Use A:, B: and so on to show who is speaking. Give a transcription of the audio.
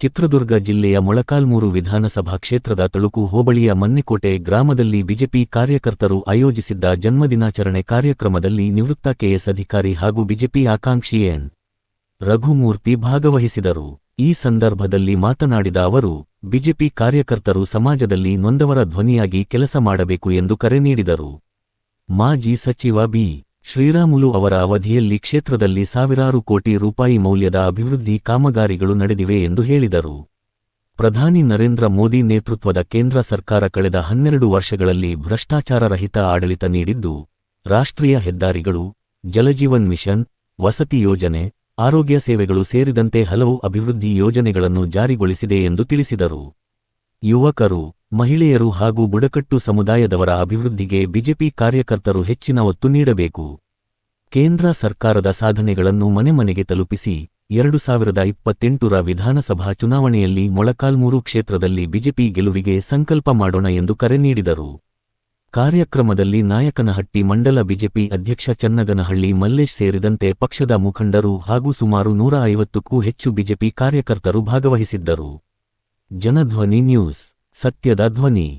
A: ಚಿತ್ರದುರ್ಗ ಜಿಲ್ಲೆಯ ಮೊಳಕಾಲ್ಮೂರು ವಿಧಾನಸಭಾ ಕ್ಷೇತ್ರದ ತಳುಕು ಹೋಬಳಿಯ ಮನ್ನೆಕೋಟೆ ಗ್ರಾಮದಲ್ಲಿ ಬಿಜೆಪಿ ಕಾರ್ಯಕರ್ತರು ಆಯೋಜಿಸಿದ್ದ ಜನ್ಮದಿನಾಚರಣೆ ಕಾರ್ಯಕ್ರಮದಲ್ಲಿ ನಿವೃತ್ತ ಕೆಎಸ್ ಅಧಿಕಾರಿ ಹಾಗೂ ಬಿಜೆಪಿ ಆಕಾಂಕ್ಷಿ ಎನ್. ರಘುಮೂರ್ತಿ ಭಾಗವಹಿಸಿದರು. ಈ ಸಂದರ್ಭದಲ್ಲಿ ಮಾತನಾಡಿದ ಅವರು, ಬಿಜೆಪಿ ಕಾರ್ಯಕರ್ತರು ಸಮಾಜದಲ್ಲಿ ನೊಂದವರ ಧ್ವನಿಯಾಗಿ ಕೆಲಸ ಮಾಡಬೇಕು ಎಂದು ಕರೆ ನೀಡಿದರು. ಮಾಜಿ ಸಚಿವ ಬಿ. ಶ್ರೀರಾಮುಲು ಅವರ ಅವಧಿಯಲ್ಲಿ ಕ್ಷೇತ್ರದಲ್ಲಿ ಸಾವಿರಾರು ಕೋಟಿ ರೂಪಾಯಿ ಮೌಲ್ಯದ ಅಭಿವೃದ್ಧಿ ಕಾಮಗಾರಿಗಳು ನಡೆದಿವೆ ಎಂದು ಹೇಳಿದರು. ಪ್ರಧಾನಿ ನರೇಂದ್ರ ಮೋದಿ ನೇತೃತ್ವದ ಕೇಂದ್ರ ಸರ್ಕಾರ ಕಳೆದ 12 ವರ್ಷಗಳಲ್ಲಿ ಭ್ರಷ್ಟಾಚಾರರಹಿತ ಆಡಳಿತ ನೀಡಿದ್ದು, ರಾಷ್ಟ್ರೀಯ ಹೆದ್ದಾರಿಗಳು, ಜಲಜೀವನ್ ಮಿಷನ್, ವಸತಿ ಯೋಜನೆ, ಆರೋಗ್ಯ ಸೇವೆಗಳು ಸೇರಿದಂತೆ ಹಲವು ಅಭಿವೃದ್ಧಿ ಯೋಜನೆಗಳನ್ನು ಜಾರಿಗೊಳಿಸಿದೆ ಎಂದು ತಿಳಿಸಿದರು. ಯುವಕರು, ಮಹಿಳೆಯರು ಹಾಗೂ ಬುಡಕಟ್ಟು ಸಮುದಾಯದವರ ಅಭಿವೃದ್ಧಿಗೆ ಬಿಜೆಪಿ ಕಾರ್ಯಕರ್ತರು ಹೆಚ್ಚಿನ ಒತ್ತು ನೀಡಬೇಕು. ಕೇಂದ್ರ ಸರ್ಕಾರದ ಸಾಧನೆಗಳನ್ನು ಮನೆ ಮನೆಗೆ ತಲುಪಿಸಿ 2028ರ ವಿಧಾನಸಭಾ ಚುನಾವಣೆಯಲ್ಲಿ ಮೊಳಕಾಲ್ಮೂರು ಕ್ಷೇತ್ರದಲ್ಲಿ ಬಿಜೆಪಿ ಗೆಲುವಿಗೆ ಸಂಕಲ್ಪ ಮಾಡೋಣ ಎಂದು ಕರೆ ನೀಡಿದರು. ಕಾರ್ಯಕ್ರಮದಲ್ಲಿ ನಾಯಕನಹಟ್ಟಿ ಮಂಡಲ ಬಿಜೆಪಿ ಅಧ್ಯಕ್ಷ ಚನ್ನಗನಹಳ್ಳಿ ಮಲ್ಲೇಶ್ ಸೇರಿದಂತೆ ಪಕ್ಷದ ಮುಖಂಡರು ಹಾಗೂ ಸುಮಾರು 150ಕ್ಕೂ ಹೆಚ್ಚು ಬಿಜೆಪಿ ಕಾರ್ಯಕರ್ತರು ಭಾಗವಹಿಸಿದ್ದರು. ಜನಧ್ವನಿ ನ್ಯೂಸ್, ಸತ್ಯದ ಧ್ವನಿ.